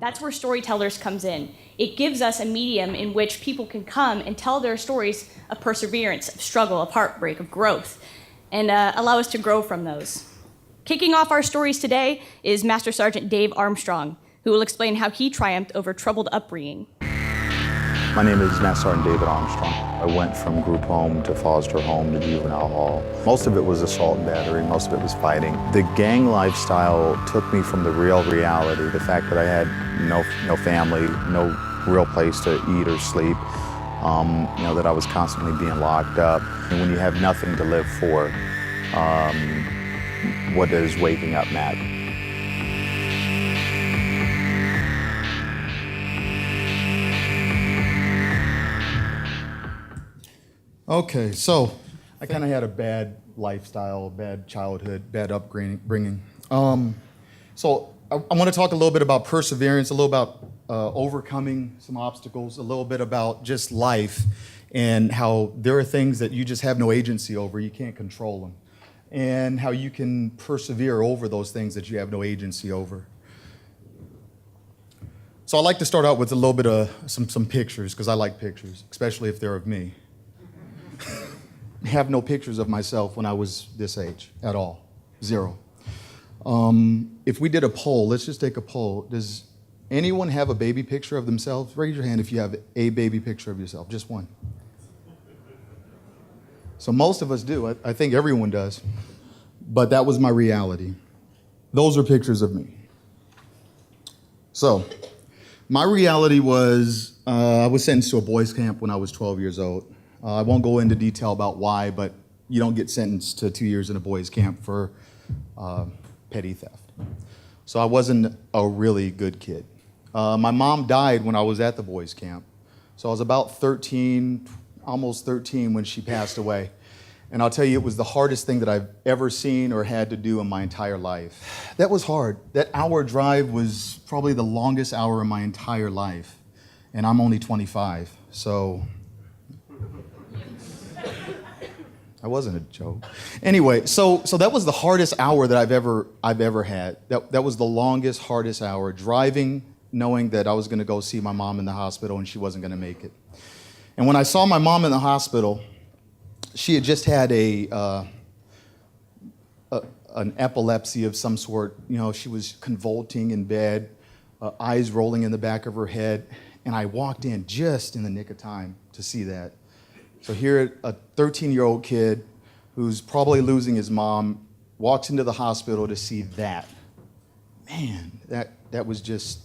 That's where Storytellers comes in. It gives us a medium in which people can come and tell their stories of perseverance, of struggle, of heartbreak, of growth, and allow us to grow from those. Kicking off our stories today is Master Sergeant Dave Armstrong, who will explain how he triumphed over troubled upbringing. My name is Master Sergeant David Armstrong. I went from group home to foster home to juvenile hall. Most of it was assault and battery, most of it was fighting. The gang lifestyle took me from the real reality, the fact that I had no family, no real place to eat or sleep, that I was constantly being locked up. And when you have nothing to live for, what does waking up matter? Okay, so I kind of had a bad lifestyle, bad childhood, bad upbringing. So I want to talk a little bit about perseverance, a little about overcoming some obstacles, a little bit about just life and how there are things that you just have no agency over, you can't control them, and how you can persevere over those things that you have no agency over. So I like to start out with a little bit of some pictures, because I like pictures, especially if they're of me. I have no pictures of myself when I was this age at all. Zero. If we did a poll, let's just take a poll. Does anyone have a baby picture of themselves? Raise your hand if you have a baby picture of yourself, just one. So most of us do. I think everyone does. But that was my reality. Those are pictures of me. So my reality was I was sentenced to a boys' camp when I was 12 years old. I won't go into detail about why, but you don't get sentenced to 2 years in a boys' camp for petty theft. So I wasn't a really good kid. My mom died when I was at the boys' camp. So I was about 13, almost 13 when she passed away. And I'll tell you, it was the hardest thing that I've ever seen or had to do in my entire life. That was hard. That hour drive was probably the longest hour in my entire life. And I'm only 25, so that wasn't a joke. Anyway, so that was the hardest hour that I've ever had. That was the longest, hardest hour, driving, knowing that I was going to go see my mom in the hospital and she wasn't going to make it. And when I saw my mom in the hospital, she had just had an epilepsy of some sort. You know, she was convulsing in bed, eyes rolling in the back of her head, and I walked in just in the nick of time to see that. So here, a 13-year-old kid who's probably losing his mom walks into the hospital to see that. Man, that was just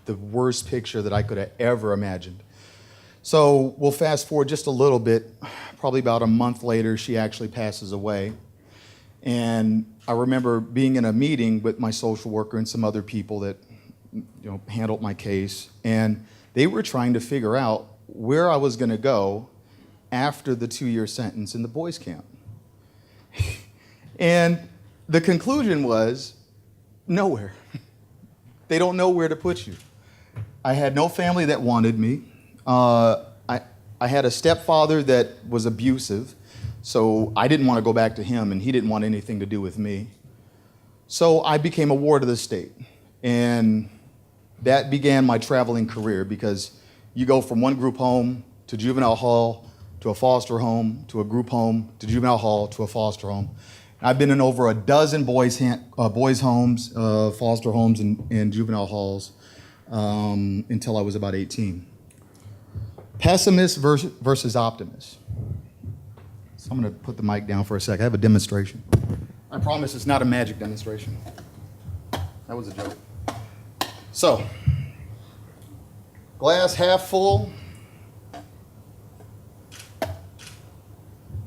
the worst picture that I could have ever imagined. So we'll fast forward just a little bit. Probably about a month later, she actually passes away. And I remember being in a meeting with my social worker and some other people that handled my case, and they were trying to figure out where I was going to go after the 2-year sentence in the boys' camp. And the conclusion was nowhere. They don't know where to put you. I had no family that wanted me. I had a stepfather that was abusive, so I didn't want to go back to him, and he didn't want anything to do with me. So I became a ward of the state, and that began my traveling career, because you go from one group home to juvenile hall to a foster home to a group home to juvenile hall to a foster home. I've been in over a dozen boys' homes, foster homes, and juvenile halls until I was about 18. Pessimist versus optimist. So I'm going to put the mic down for a sec. I have a demonstration. I promise it's not a magic demonstration. That was a joke. So, glass half full,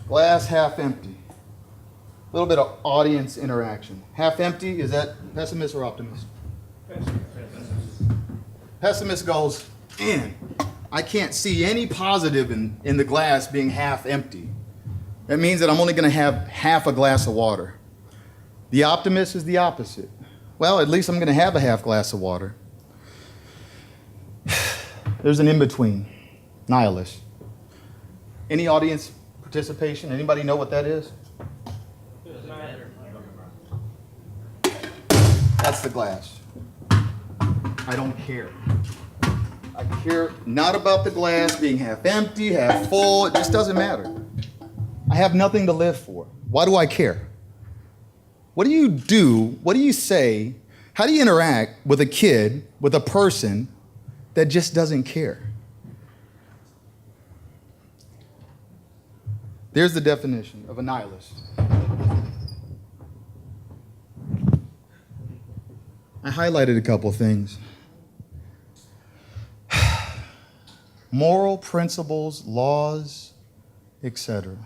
glass half empty. A little bit of audience interaction. Half empty, is that pessimist or optimist? Pessimist goes, man, I can't see any positive in the glass being half empty. That means that I'm only going to have half a glass of water. The optimist is the opposite. Well, at least I'm going to have a half glass of water. There's an in-between, nihilist. Any audience participation? Anybody know what that is? Doesn't matter. That's the glass. I don't care. I care not about the glass being half empty, half full. It just doesn't matter. I have nothing to live for. Why do I care? What do you do? What do you say? How do you interact with a kid, with a person that just doesn't care? There's the definition of a nihilist. I highlighted a couple things. Moral principles, laws, etc.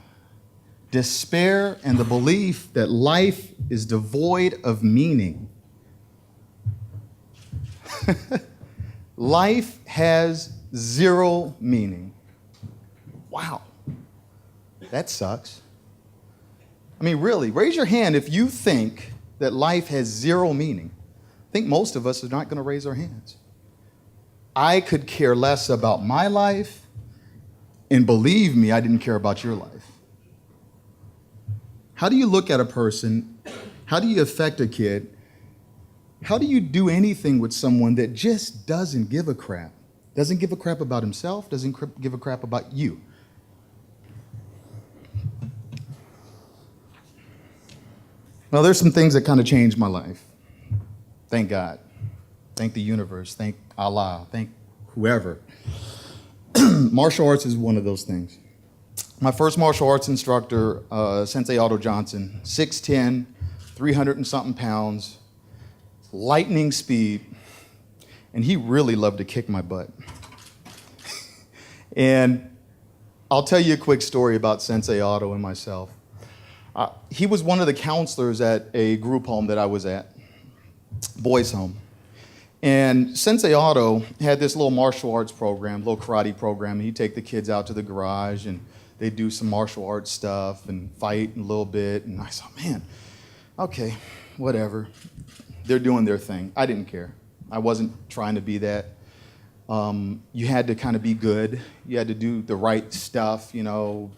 Despair and the belief that life is devoid of meaning. Life has zero meaning. Wow. That sucks. I mean, really, raise your hand if you think that life has zero meaning. I think most of us are not going to raise our hands. I could care less about my life, and believe me, I didn't care about your life. How do you look at a person? How do you affect a kid? How do you do anything with someone that just doesn't give a crap? Doesn't give a crap about himself, doesn't give a crap about you. Well, there's some things that kind of changed my life. Thank God. Thank the universe. Thank Allah. Thank whoever. Martial arts is one of those things. My first martial arts instructor, Sensei Otto Johnson, 6'10", 300 and something pounds, lightning speed, and he really loved to kick my butt. And I'll tell you a quick story about Sensei Otto and myself. He was one of the counselors at a group home that I was at, boys' home. And Sensei Otto had this little martial arts program, little karate program. He'd take the kids out to the garage and they'd do some martial arts stuff and fight a little bit. And I thought, man, okay, whatever. They're doing their thing. I didn't care. I wasn't trying to be that. You had to kind of be good. You had to do the right stuff, you know,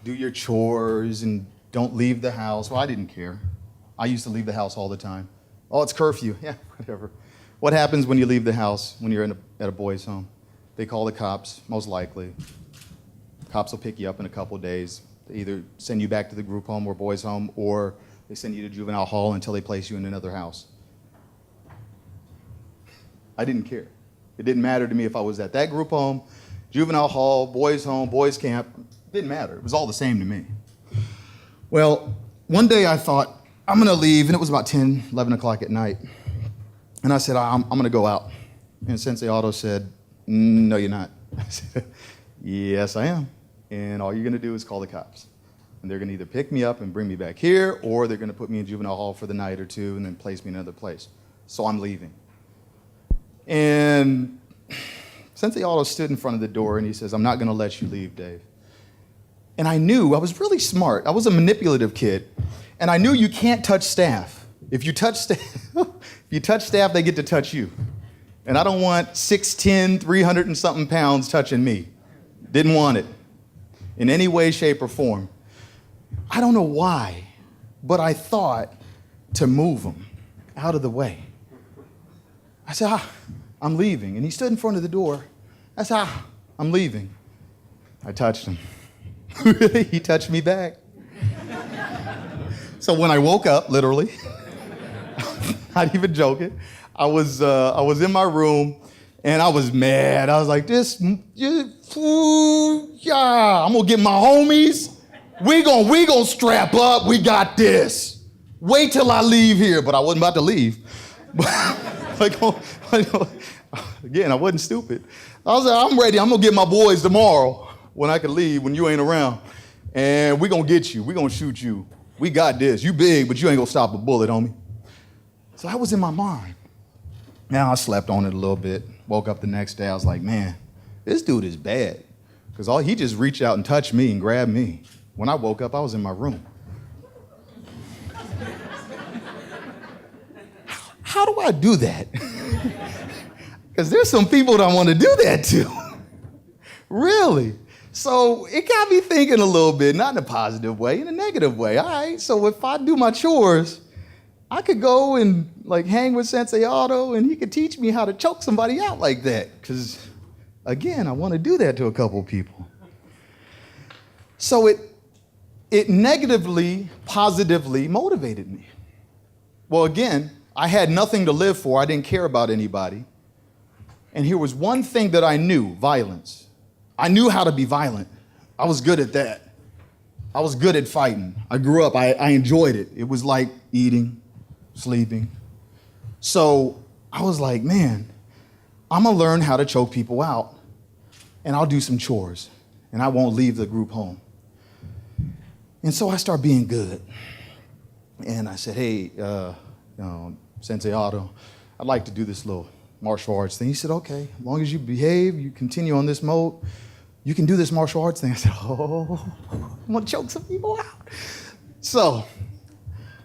do your chores and don't leave the house. Well, I didn't care. I used to leave the house all the time. Oh, it's curfew. Yeah, whatever. What happens when you leave the house when you're at a boys' home? They call the cops, most likely. Cops will pick you up in a couple of days. They either send you back to the group home or boys' home, or they send you to juvenile hall until they place you in another house. I didn't care. It didn't matter to me if I was at that group home, juvenile hall, boys' camp. It didn't matter. It was all the same to me. Well, one day I thought, I'm going to leave, and it was about 10, 11 o'clock at night. And I said, I'm going to go out. And Sensei Otto said, no, you're not. I said, yes, I am. And all you're going to do is call the cops. And they're going to either pick me up and bring me back here, or they're going to put me in juvenile hall for the night or two and then place me in another place. So I'm leaving. And Sensei Otto stood in front of the door, and he says, I'm not going to let you leave, Dave. And I knew, I was really smart. I was a manipulative kid. And I knew you can't touch staff. If you touch staff, they get to touch you. And I don't want 6'10", 300 and something pounds touching me. Didn't want it in any way, shape, or form. I don't know why, but I thought to move him out of the way. I said, I'm leaving. And he stood in front of the door. I said, I'm leaving. I touched him. He touched me back. So when I woke up, literally, not even joking, I was in my room and I was mad. I was like, yeah, I'm gonna get my homies. We gonna strap up. We got this. Wait till I leave here. But I wasn't about to leave. Again, I wasn't stupid. I was like, I'm ready. I'm gonna get my boys tomorrow when I can leave, when you ain't around. And we gonna get you. We gonna shoot you. We got this. You big, but you ain't gonna stop a bullet, homie. So that was in my mind. Now I slept on it a little bit. Woke up the next day. I was like, man, this dude is bad. Because he just reached out and touched me and grabbed me. When I woke up, I was in my room. How do I do that? Because there's some people that I want to do that to. Really? So it got me thinking a little bit, not in a positive way, in a negative way. All right, so if I do my chores I could go and like hang with Sensei Otto and he could teach me how to choke somebody out like that. Because again, I want to do that to a couple people. So it negatively, positively motivated me. Well, again, I had nothing to live for. I didn't care about anybody. And here was one thing that I knew, violence. I knew how to be violent. I was good at that. I was good at fighting. I grew up, I enjoyed it. It was like eating, sleeping. So I was like, man, I'm gonna learn how to choke people out and I'll do some chores and I won't leave the group home. And so I started being good. And I said, hey, Sensei Otto, I'd like to do this little martial arts thing. He said, okay, as long as you behave, you continue on this mode, you can do this martial arts thing. I said, oh, I'm gonna choke some people out. So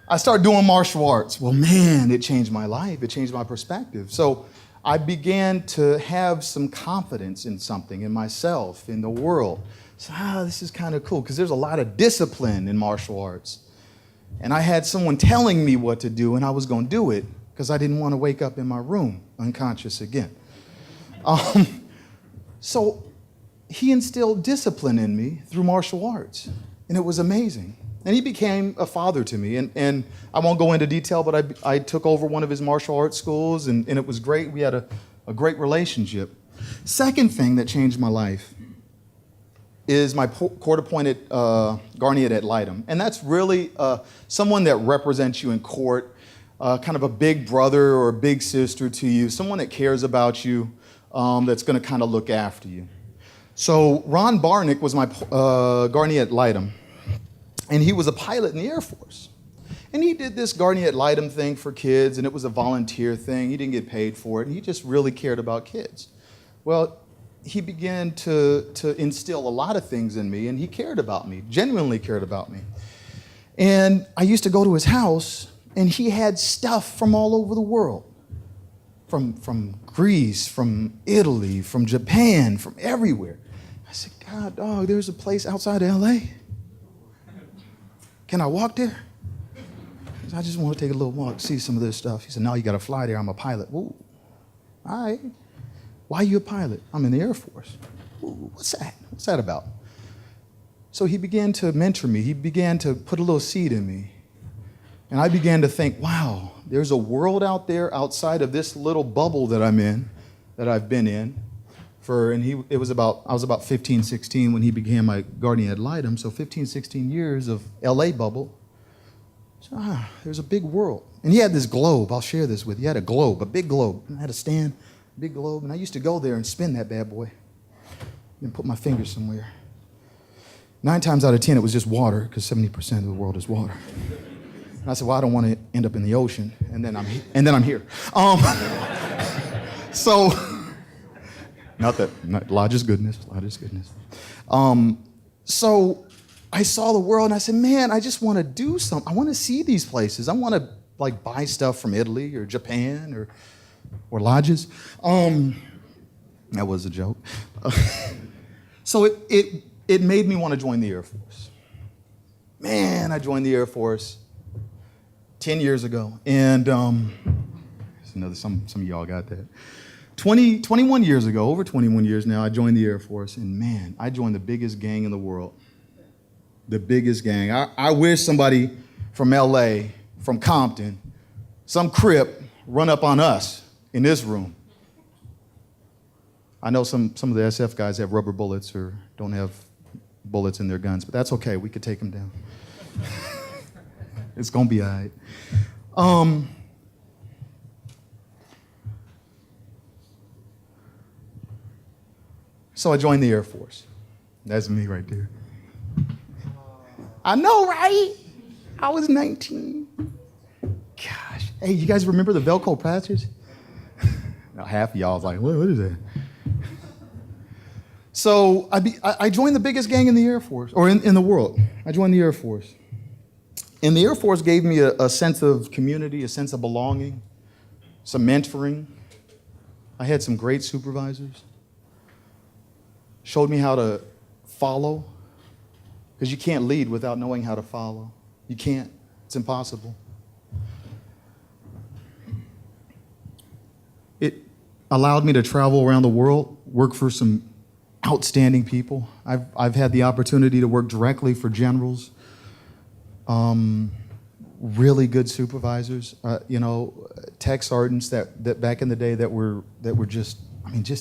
I started doing martial arts. Well, man, it changed my life. It changed my perspective. So I began to have some confidence in something, in myself, in the world. So, this is kind of cool, because there's a lot of discipline in martial arts. And I had someone telling me what to do, and I was going to do it, because I didn't want to wake up in my room unconscious again. So he instilled discipline in me through martial arts, and it was amazing. And he became a father to me, and I won't go into detail, but I took over one of his martial arts schools, and it was great. We had a great relationship. Second thing that changed my life is my court-appointed guardian ad litem, and that's really someone that represents you in court, kind of a big brother or a big sister to you, someone that cares about you, that's going to kind of look after you. So Ron Barnick was my guardian ad litem, and he was a pilot in the Air Force. And he did this guardian ad litem thing for kids, and it was a volunteer thing. He didn't get paid for it, and he just really cared about kids. Well, he began to instill a lot of things in me, and he cared about me, genuinely cared about me. And I used to go to his house, and he had stuff from all over the world, from Greece, from Italy, from Japan, from everywhere. I said, God, dog, there's a place outside of L.A. Can I walk there? I just want to take a little walk, see some of this stuff. He said, no, you got to fly there. I'm a pilot. Ooh, all right. Why are you a pilot? I'm in the Air Force. Ooh, what's that? What's that about? So he began to mentor me. He began to put a little seed in me. And I began to think, wow, there's a world out there outside of this little bubble that I'm in, that I've been in. I was about 15, 16 when he became my guardian ad litem, so 15, 16 years of LA bubble. So, there's a big world. And he had this globe. I'll share this with you. He had a globe, a big globe. I had a stand, big globe, and I used to go there and spin that bad boy and put my finger somewhere. 9 times out of 10, it was just water, because 70% of the world is water. And I said, well, I don't want to end up in the ocean, and then I'm here. So, not Lajes goodness. So I saw the world, and I said, man, I just want to do something. I want to see these places. I want to like buy stuff from Italy or Japan or Lajes. That was a joke. So it made me want to join the Air Force. Man, I joined the Air Force 10 years ago. And some of y'all got that. 21 years ago, over 21 years now, I joined the Air Force. And man, I joined the biggest gang in the world. The biggest gang. I wish somebody from LA, from Compton, some Crip run up on us in this room. I know some of the SF guys have rubber bullets or don't have bullets in their guns, but that's okay. We could take them down. It's going to be all right. So I joined the Air Force. That's me right there. I know, right? I was 19. Gosh. Hey, you guys remember the Velcro patches? Now, half of y'all was like, what is that? So I joined the biggest gang in the Air Force, or in the world. I joined the Air Force. And the Air Force gave me a sense of community, a sense of belonging, some mentoring. I had some great supervisors. Showed me how to follow, because you can't lead without knowing how to follow. You can't. It's impossible. allowed me to travel around the world, work for some outstanding people. I've had the opportunity to work directly for generals, really good supervisors, tech sergeants that back in the day that were just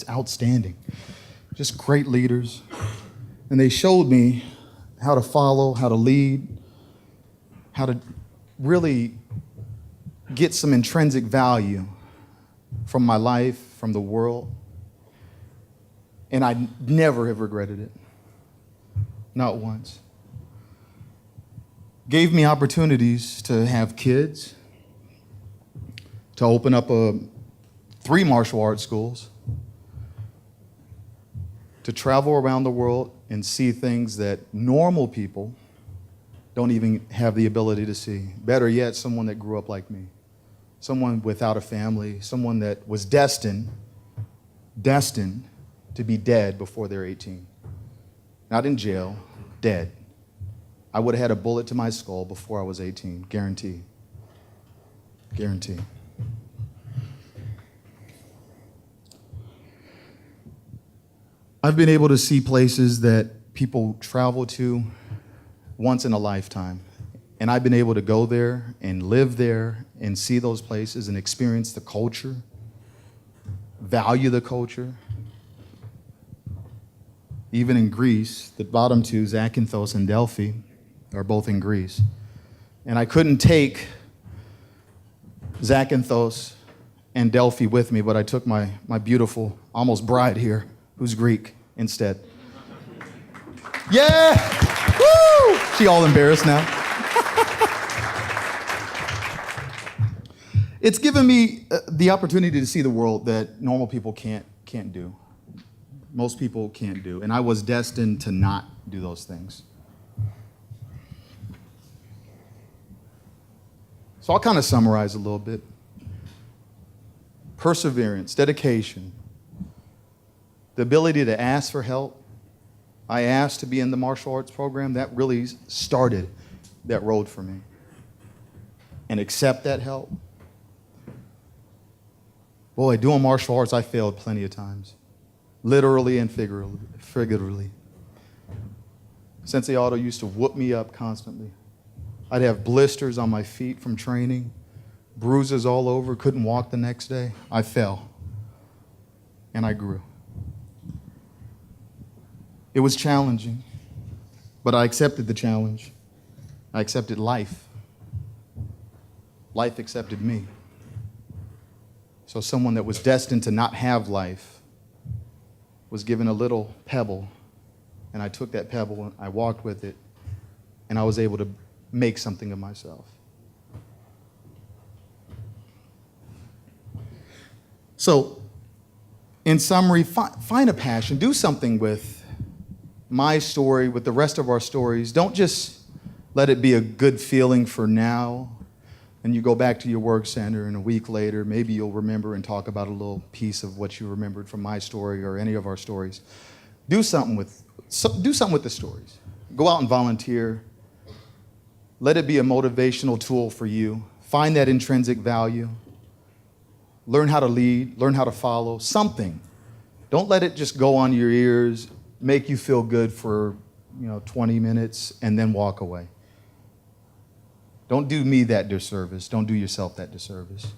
outstanding, just great leaders. And they showed me how to follow, how to lead, how to really get some intrinsic value from my life, from the world. And I never have regretted it. Not once. Gave me opportunities to have kids, to open up 3 martial arts schools, to travel around the world and see things that normal people don't even have the ability to see. Better yet, someone that grew up like me. Someone without a family, someone that was destined to be dead before they're 18. Not in jail, dead. I would have had a bullet to my skull before I was 18, guarantee. Guarantee. I've been able to see places that people travel to once in a lifetime. And I've been able to go there and live there and see those places and experience the culture, value the culture. Even in Greece, the bottom 2, Zakynthos and Delphi, are both in Greece. And I couldn't take Zakynthos and Delphi with me, but I took my beautiful, almost bride here, who's Greek, instead. Yeah! Woo! She all embarrassed now. It's given me the opportunity to see the world that normal people can't do. Most people can't do. And I was destined to not do those things. So I'll kind of summarize a little bit. Perseverance, dedication, the ability to ask for help. I asked to be in the martial arts program. That really started that road for me. And accept that help. Boy, doing martial arts, I failed plenty of times. Literally and figuratively. Sensei Otto used to whoop me up constantly. I'd have blisters on my feet from training, bruises all over, couldn't walk the next day. I fell, and I grew. It was challenging, but I accepted the challenge. I accepted life. Life accepted me. So someone that was destined to not have life was given a little pebble, and I took that pebble and I walked with it, and I was able to make something of myself. So, in summary, find a passion. Do something with my story, with the rest of our stories. Don't just let it be a good feeling for now, and you go back to your work center, and a week later, maybe you'll remember and talk about a little piece of what you remembered from my story or any of our stories. Do something with the stories. Go out and volunteer. Let it be a motivational tool for you. Find that intrinsic value. Learn how to lead. Learn how to follow. Something. Don't let it just go on your ears, make you feel good for 20 minutes, and then walk away. Don't do me that disservice. Don't do yourself that disservice.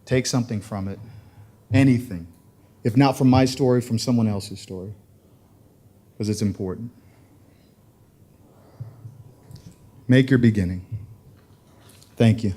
Take something from it. Anything. If not from my story, from someone else's story. Because it's important. Make your beginning. Thank you.